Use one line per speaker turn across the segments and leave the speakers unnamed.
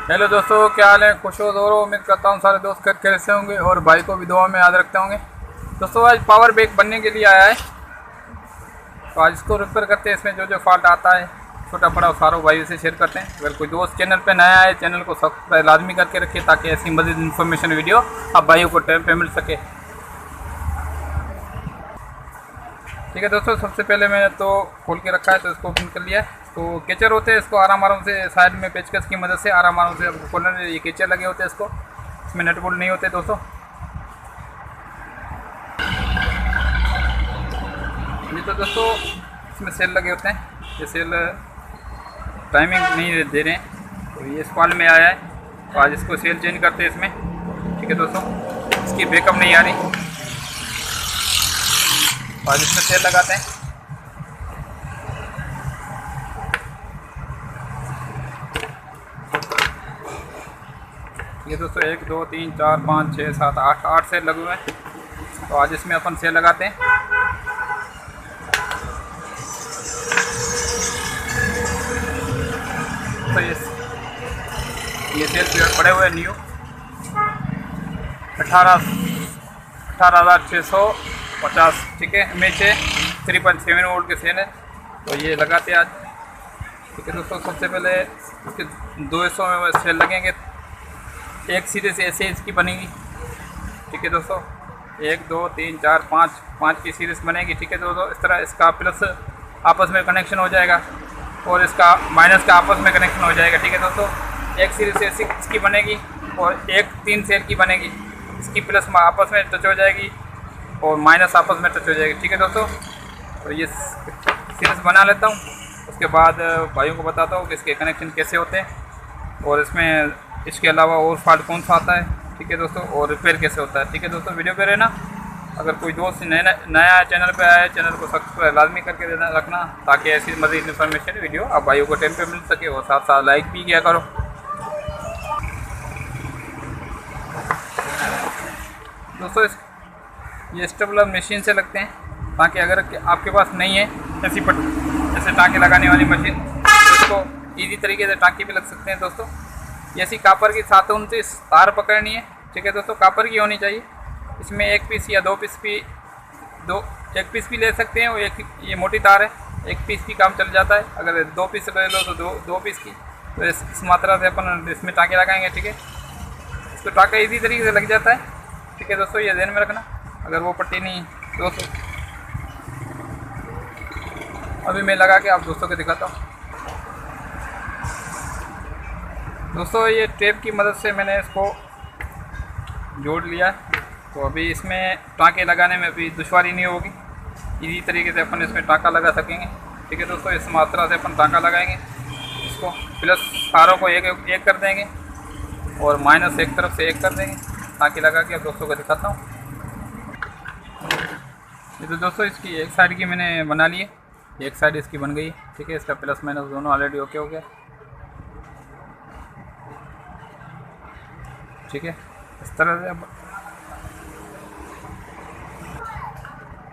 Hello दोस्तों, क्या हाल है? खुश हो दोस्तों? उम्मीद करता हूँ सारे दोस्त खैर कैसे होंगे और भाई को भी दुआ में याद रखते होंगे। दोस्तों आज पावर बैंक बनने के लिए आया है, तो आज इसको रिपेयर करते हैं। इसमें जो जो फॉल्ट आता है छोटा बड़ा सारों भाई से शेयर करते हैं। अगर कोई दोस्त चैनल पे नया है, चैनल को सब्सक्राइब लाजमी करके रखिए ताकि ऐसी मज़ीद इन्फॉर्मेशन वीडियो आप भाइयों को टाइम पे मिल सके। ठीक है दोस्तों, सबसे पहले मैंने तो खोल के रखा है, तो इसको ओपन कर लिया है। तो केचर होते हैं, इसको आराम आराम से साइड में पेचकस की मदद से आराम आराम से आपको खोलना है। ये केचर लगे होते हैं, इसको इसमें नट बोल्ट नहीं होते दोस्तों। ये तो दोस्तों इसमें सेल लगे होते हैं, ये सेल टाइमिंग नहीं दे रहे हैं, तो ये स्पॉल में आया है। तो आज इसको सेल चेंज करते हैं इसमें। ठीक है दोस्तों, इसकी बैकअप नहीं आ रही, आज इसमें सेल लगाते हैं। ये दोस्तों 1 2 3 4 5 6 7 8 सेल लगे हुए हैं। तो आज इसमें अपन सेल लगाते हैं। तो ये सेल पड़े हुए न्यू 18,650। ठीक है, में से 3.7 वोल्ट के सेल है, तो ये लगाते हैं आज। ठीक है दोस्तों, सबसे पहले इसके 200 में सेल लगेंगे। एक सीरीज ऐसे इसकी बनेगी। ठीक है दोस्तों, 1 2 3 4 5 की सीरीज बनेगी। ठीक है दोस्तों, इस तरह इसका प्लस आपस में कनेक्शन हो जाएगा और इसका माइनस का आपस में कनेक्शन हो जाएगा। ठीक है दोस्तों, एक सीरीज ऐसी इसकी बनेगी और एक 3 सेल की बनेगी। इसकी प्लस आपस में टच हो जाएगी और माइनस आपस में टच हो जाएगी। ठीक है दोस्तों, तो ये सीरीज बना लेता हूँ, उसके बाद भाइयों को बताता हूँ कि इसके कनेक्शन कैसे होते हैं और इसमें इसके अलावा और फॉल्ट कौन सा आता है। ठीक है दोस्तों, और रिपेयर कैसे होता है। ठीक है दोस्तों, वीडियो पे रहना। अगर कोई दोस्त नया चैनल पे आया है, चैनल को सब्सक्राइब लाजमी करके देना रखना ताकि ऐसी मज़ीद इन्फॉर्मेशन वीडियो आप भाइयों को टाइम पे मिल सके, और साथ साथ लाइक भी किया करो। दोस्तों ये स्टेबलर मशीन से लगते हैं, ताकि अगर आपके पास नहीं है ऐसे टाँके लगाने वाली मशीन, तो इसको ईजी तरीके से टाँके भी लग सकते हैं दोस्तों। ऐसी कापर की 729 तार पकड़नी है। ठीक है दोस्तों, कापर की होनी चाहिए। इसमें 1 पीस या 2 पीस भी 1 पीस भी ले सकते हैं, और एक ये मोटी तार है, 1 पीस की काम चल जाता है। अगर 2 पीस ले लो तो 2 पीस की, तो इस मात्रा से अपन इसमें टाँके लगाएंगे। ठीक है, इसको टाँका इजी तरीके से लग जाता है। ठीक है दोस्तों, ये ध्यान में रखना। अगर वो पट्टी नहीं दोस्तों, अभी मैं लगा के आप दोस्तों को दिखाता हूँ। दोस्तों ये टेप की मदद से मैंने इसको जोड़ लिया, तो अभी इसमें टाँके लगाने में अभी दुश्वारी नहीं होगी, इसी तरीके से अपन इसमें टाँका लगा सकेंगे। ठीक है दोस्तों, इस मात्रा से अपन टाँका लगाएंगे। इसको प्लस तारों को एक कर देंगे और माइनस एक तरफ से एक कर देंगे। टाँके लगा के अब दोस्तों को दिखाता हूँ। ये तो दोस्तों इसकी एक साइड की मैंने बना ली है, एक साइड इसकी बन गई। ठीक है, इसका प्लस माइनस दोनों ऑलरेडी ओके हो गया। ठीक है, इस तरह से अब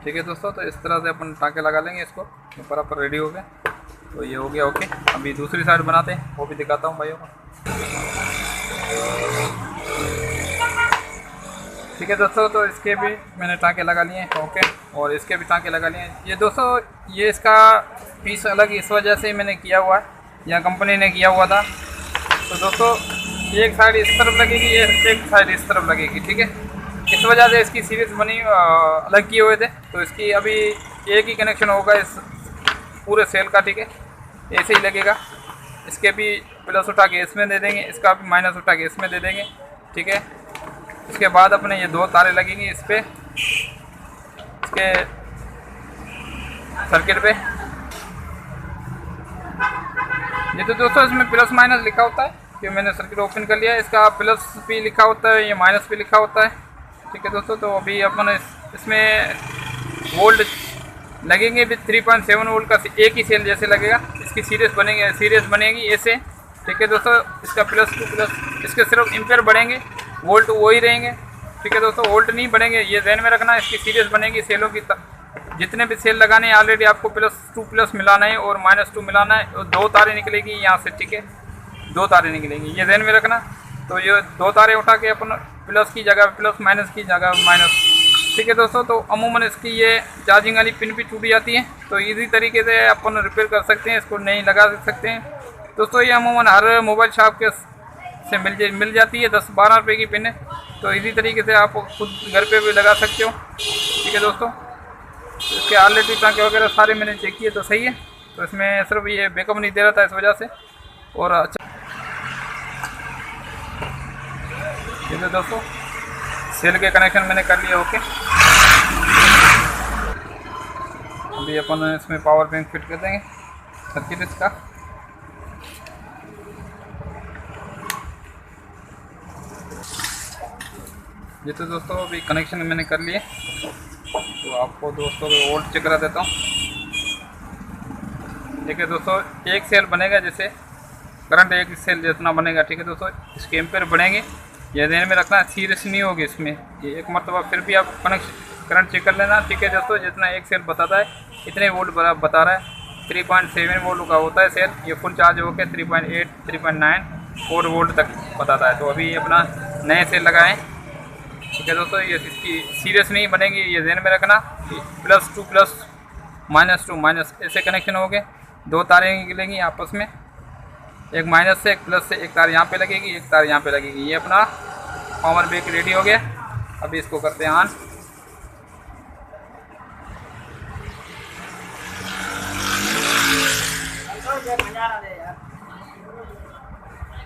ठीक है दोस्तों, तो इस तरह से अपन टाँके लगा लेंगे इसको। बराबर रेडी हो गया, तो ये हो गया ओके। अभी दूसरी साइड बनाते हैं, वो भी दिखाता हूँ भाइयों को। ठीक है दोस्तों, तो इसके भी मैंने टाँके लगा लिए हैं ओके, और इसके भी टाँके लगा लिए हैं। ये दोस्तों ये इसका पीस अलग इस वजह से मैंने किया हुआ है, या कंपनी ने किया हुआ था। तो दोस्तों एक साइड इस तरफ लगेगी, एक साइड इस तरफ लगेगी। ठीक है, इस वजह से इसकी सीरीज बनी अलग किए हुए थे, तो इसकी अभी एक ही कनेक्शन होगा इस पूरे सेल का। ठीक है, ऐसे ही लगेगा। इसके भी प्लस उठा के इसमें दे देंगे, इसका भी माइनस उठा के इसमें दे देंगे। ठीक है, इसके बाद अपने ये 2 तारें लगेंगी इस पर, इसके सर्किट पे। ये तो दोस्तों इसमें प्लस माइनस लिखा होता है, कि मैंने सर्किट ओपन कर लिया है। इसका प्लस भी लिखा होता है, ये माइनस भी लिखा होता है। ठीक है दोस्तों, तो अभी अपन इसमें वोल्ट लगेंगे भी 3.7 वोल्ट का एक ही सेल जैसे लगेगा। इसकी सीरीज बनेगी ऐसे। ठीक है दोस्तों, इसका प्लस टू प्लस, इसके सिर्फ एम्पियर बढ़ेंगे, वोल्ट वही रहेंगे। ठीक है दोस्तों, वोल्ट नहीं बढ़ेंगे, ये ध्यान में रखना। इसकी सीरीज बनेगी सेलों की, जितने भी सेल लगाने हैं ऑलरेडी आपको +2 मिलाना है और -2 मिलाना है, और 2 तारें निकलेगी यहाँ से। ठीक है, दो तारे निकलेंगी, ये ध्यान में रखना। तो ये दो तारे उठा के अपन प्लस की जगह प्लस, माइनस की जगह माइनस, ठीक है दोस्तों। तो अमूमन इसकी ये चार्जिंग वाली पिन भी टूट जाती है, तो इजी तरीके से अपन रिपेयर कर सकते हैं, इसको नहीं लगा सकते हैं दोस्तों। ये अमूमन हर मोबाइल शॉप के से मिल जाती है, 10-12 रुपये की पिन है, तो इजी तरीके से आप खुद घर पे भी लगा सकते हो, ठीक है दोस्तों। तो इसके ऑलरेडी टाँके वगैरह सारे मैंने चेक किए तो सही है, तो इसमें सिर्फ ये बैकअप नहीं दे रहा था इस वजह से। और अच्छा ठीक है दोस्तों, सेल के कनेक्शन मैंने कर लिया, ओके। अभी अपन इसमें पावर बैंक फिट कर देंगे सर्किट इसका। ये तो दोस्तों अभी कनेक्शन मैंने कर लिए, तो आपको दोस्तों वोल्ट चेक करा देता हूँ। ठीक है दोस्तों, एक सेल बनेगा, जैसे करंट एक सेल जितना बनेगा, ठीक है दोस्तों। इसके एम्पेयर बढ़ेंगे, ये ध्यान में रखना, सीरियस नहीं होगी इसमें। ये एक मरतबा फिर भी आप करंट चेक कर लेना, ठीक है दोस्तों। जितना एक सेल बताता है इतने वोल्ट बता रहा है, 3.7 वोल्ट का होता है सेल। ये फुल चार्ज होकर 3.8, 3.9, 4 वोल्ट तक बताता है। तो अभी अपना नए सेल लगाएं, ठीक है दोस्तों। ये इसकी सीरीज नहीं बनेगी, ये ध्यान में रखना। +2 प्लस, -2 माइनस, ऐसे कनेक्शन हो गए। दो तारें निकलेंगी आपस में, एक माइनस से एक प्लस से, एक तार यहाँ पे लगेगी, एक तार यहाँ पे लगेगी। ये अपना पावर बैंक रेडी हो गया। अभी इसको करते हैं ऑन।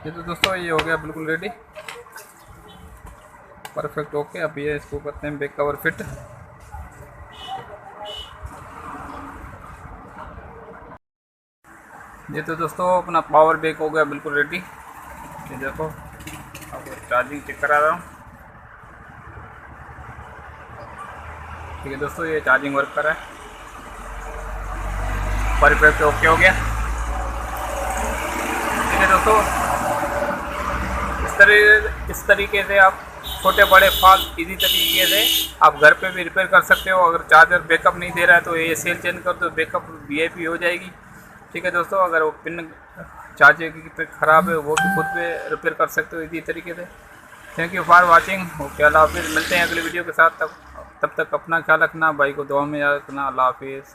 ये तो दोस्तों ये हो गया बिल्कुल रेडी, परफेक्ट, ओके। अब ये इसको करते हैं बैक कवर फिट। ये तो दोस्तों अपना पावर बैंक हो गया बिल्कुल रेडी। ये देखो, अब चार्जिंग चेक करा रहा हूँ, ठीक है दोस्तों। ये चार्जिंग वर्क कर रहा है, परफेक्ट, ओके हो गया, ठीक है दोस्तों। इस तरीके से आप छोटे बड़े फॉल्ट इजी तरीके से आप घर पे भी रिपेयर कर सकते हो। अगर चार्जर बैकअप नहीं दे रहा है तो ये सेल चेंज कर दो, बैकअप VIP हो जाएगी, ठीक है दोस्तों। अगर वो पिन चार्जर की पिन ख़राब है वो भी खुद पे रिपेयर कर सकते हो इसी तरीके से। Thank you for watching, okay, अल्लाह हाफिज़। मिलते हैं अगली वीडियो के साथ, तब तक अपना ख्याल रखना, भाई को दुआ में याद रखना, अल्लाह हाफिज़।